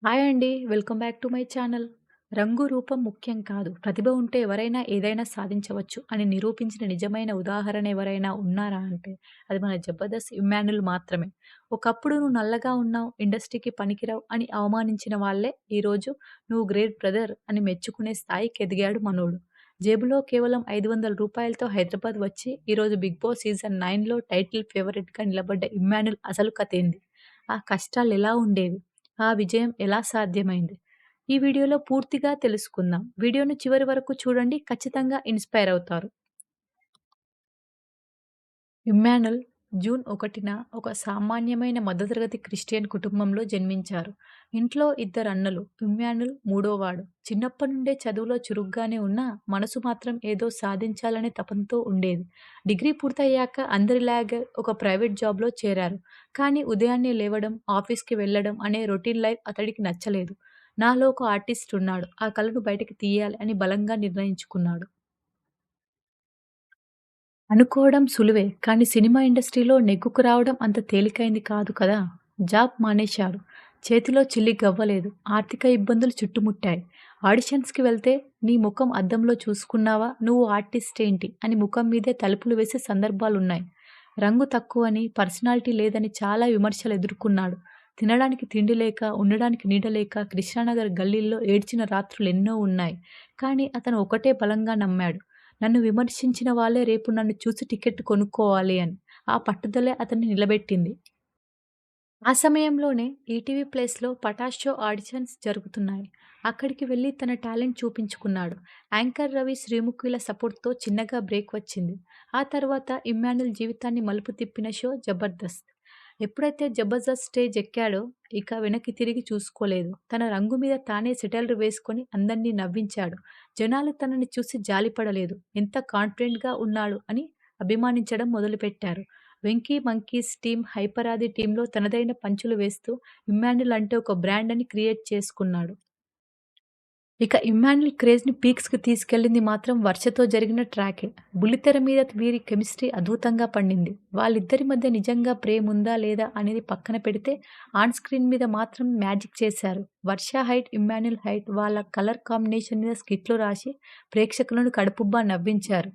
Hi అండి. Welcome back to my channel. రంగు, రూపం ముఖ్యం కాదు. ప్రతిభ ఉంటే ఎవరైనా ఏదైనా సాధించవచ్చు అని నిరూపించిన నిజమైన ఉదాహరణ ఎవరైనా ఉన్నారా అంటే అది మన 'జబర్దస్త్' ఇమ్మాన్యుల్ మాత్రమే. ఒకప్పుడు "నువ్వు నల్లగా ఉన్నావు, ఇండస్ట్రీకి పనికిరావు" అని అవమానించిన వాళ్ళే ఈరోజు "నువ్వు గ్రేట్ బ్రదర్" అని మెచ్చుకునే స్థాయికి ఎదిగాడు మనోడు. జేబులో కేవలం రూ. 500తో హైదరాబాద్ వచ్చి ఈరోజు 'బిగ్ బాస్' సీజన్ 9లో టైటిల్ ఫేవరెట్‌గా నిలబడ్డ ఇమ్మాన్యుల్ అసలు కథేంది? ఆ కష్టాలెలా ఉండేవి? ఆ విజయం ఎలా సాధ్యమైంది? ఈ వీడియోలో పూర్తిగా తెలుసుకుందాం. వీడియోను చివరి వరకు చూడండి. ఖచ్చితంగా ఇన్‌స్పైర్ అవుతారు. ఇమ్మాన్యుల్ జూన్ 1న ఒక సామాన్యమైన మధ్యతరగతి క్రిస్టియన్ కుటుంబంలో జన్మించారు. ఇంట్లో ఇద్దరు అన్నలు. ఇమ్మాన్యుల్ మూడోవాడు. చిన్నప్పటి నుండే చదువులో చురుగ్గానే ఉన్నా మనసు మాత్రం ఏదో సాధించాలనే తపనతో ఉండేది. డిగ్రీ పూర్తయ్యాక అందరిలాగే ఒక ప్రైవేట్ జాబ్‌లో చేరారు. కానీ ఉదయాన్నే లేవడం, ఆఫీస్‌కి వెళ్ళడం అనే రొటీన్ లైఫ్ అతడికి నచ్చలేదు. నాలో ఒక ఆర్టిస్ట్ ఉన్నాడు. ఆ కళను బయటకి తీయాలి అని బలంగా నిర్ణయించుకున్నాడు. అనుకోవడం సులువే. కానీ సినిమా ఇండస్ట్రీలో నెగ్గుకు రావడం అంత తేలికైంది కాదు కదా! జాబ్ మానేశాడు. చేతిలో చిల్లి గవ్వలేదు. ఆర్థిక ఇబ్బందులు చుట్టుముట్టాయి. ఆడిషన్స్‌కి వెళ్తే "నీ ముఖం అద్దంలో చూసుకున్నావా? నువ్వు ఆర్టిస్టేంటి" అని ముఖం మీదే తలుపులు వేసే సందర్భాలున్నాయి. రంగు తక్కువని, పర్సనాలిటీ లేదని చాలా విమర్శలు ఎదుర్కొన్నాడు. తినడానికి తిండి లేక, ఉండడానికి నీడ లేక కృష్ణానగర్ గల్లీల్లో ఏడ్చిన రాత్రులెన్నో ఉన్నాయి. కానీ అతను ఒకటే బలంగా నమ్మాడు. నన్ను విమర్శించిన వాళ్ళే రేపు నన్ను చూసి టికెట్ కొనుక్కోవాలి అని. ఆ పట్టుదలే అతన్ని నిలబెట్టింది. ఆ సమయంలోనే ఈటీవీ ప్లస్‌లో 'పటాస్' షో ఆడిషన్స్ జరుగుతున్నాయి. అక్కడికి వెళ్లి తన టాలెంట్ చూపించుకున్నాడు. యాంకర్ రవి, శ్రీముఖిల సపోర్ట్‌తో చిన్నగా బ్రేక్ వచ్చింది. ఆ తర్వాత ఇమ్మాన్యుల్ జీవితాన్ని మలుపు తిప్పిన షో 'జబర్దస్త్'. ఎప్పుడైతే 'జబర్దస్త్' స్టేజ్ ఎక్కాడో ఇక వెనక్కి తిరిగి చూసుకోలేదు. తన రంగు మీద తానే సెటైర్లు వేసుకొని అందరినీ నవ్వించాడు. జనాలు తనని చూసి జాలిపడలేదు. ఎంత కాన్ఫిడెంట్‌గా ఉన్నాడు అని అభిమానించడం మొదలుపెట్టారు. 'వెంకీ మంకీస్' టీమ్, 'హైపర్ ఆది' టీమ్‌లో తనదైన పంచులు వేస్తూ ఇమ్మాన్యుల్ అంటే ఒక బ్రాండ్ అని క్రియేట్ చేసుకున్నాడు. ఇక ఇమ్మాన్యుల్ క్రేజ్‌ని పీక్స్‌కి తీసుకెళ్ళింది మాత్రం 'వర్ష'తో జరిగిన ట్రాకే. బుల్లితెర మీద వీరి కెమిస్ట్రీ అద్భుతంగా పండింది. వాళ్ళిద్దరి మధ్య నిజంగా ప్రేముందా లేదా అనేది పక్కన పెడితే ఆన్ స్క్రీన్ మీద మాత్రం మ్యాజిక్ చేశారు. 'వర్ష హైట్, ఇమ్మాన్యుల్ హైట్' వాళ్ళ కలర్ కాంబినేషన్ మీద స్కిట్‌లు రాసి ప్రేక్షకులను కడుపుబ్బా నవ్వించారు.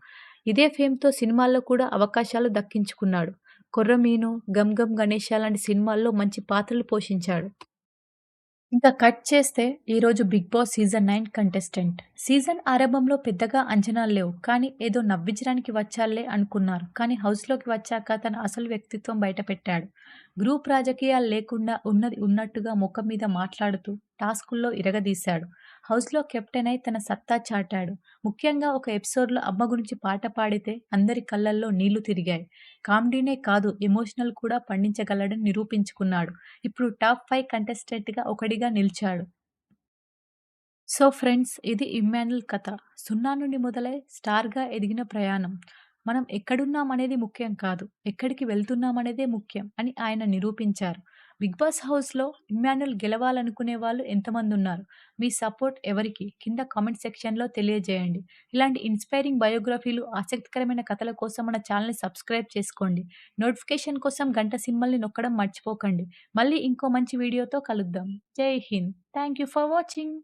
ఇదే ఫేమ్‌తో సినిమాల్లో కూడా అవకాశాలు దక్కించుకున్నాడు. 'కొర్రమీను', 'గమ్ గమ్ గణేష' లాంటి సినిమాల్లో మంచి పాత్రలు పోషించాడు. ఇంకా కట్ చేస్తే ఈరోజు 'Bigg Boss' season 9 contestant. Season ఆరంభంలో పెద్దగా అంచనాలు లేవు. కానీ ఏదో నవ్వించడానికి వచ్చాడులే అనుకున్నారు. కానీ హౌస్‌లోకి వచ్చాక తన అసలు వ్యక్తిత్వం బయటపెట్టాడు. గ్రూప్ రాజకీయాలు లేకుండా ఉన్నది ఉన్నట్టుగా ముఖం మీద మాట్లాడుతూ టాస్కుల్లో ఇరగదీశాడు. హౌస్‌లో కెప్టెన్ అయి తన సత్తా చాటాడు. ముఖ్యంగా ఒక ఎపిసోడ్‌లో అమ్మ గురించి పాట పాడితే అందరి కళ్ళల్లో నీళ్లు తిరిగాయి. కామెడీనే కాదు ఎమోషనల్ కూడా పండించగలడని నిరూపించుకున్నాడు. ఇప్పుడు టాప్ 5 కంటెస్టెంట్‌గా ఒకడిగా నిలిచాడు. సో ఫ్రెండ్స్, ఇది ఇమ్మాన్యుల్ కథ. 0 నుండి మొదలై స్టార్‌గా ఎదిగిన ప్రయాణం. మనం ఎక్కడున్నాం అనేది ముఖ్యం కాదు. ఎక్కడికి వెళ్తున్నామనేదే ముఖ్యం అని ఆయన నిరూపించారు. 'బిగ్ బాస్' హౌస్‌లో ఇమ్మాన్యుల్ గెలవాలనుకునే వాళ్ళు ఎంతమందున్నారు? మీ సపోర్ట్ ఎవరికి? కింద కామెంట్ సెక్షన్‌లో తెలియజేయండి. ఇలాంటి ఇన్‌స్పైరింగ్ బయోగ్రఫీలు, ఆసక్తికరమైన కథల కోసం మన ఛానెల్‌ని సబ్స్క్రైబ్ చేసుకోండి. నోటిఫికేషన్ కోసం గంట సింబల్‌ని నొక్కడం మర్చిపోకండి. మళ్ళీ ఇంకో మంచి వీడియోతో కలుద్దాం. జై Hind. Thank you for watching.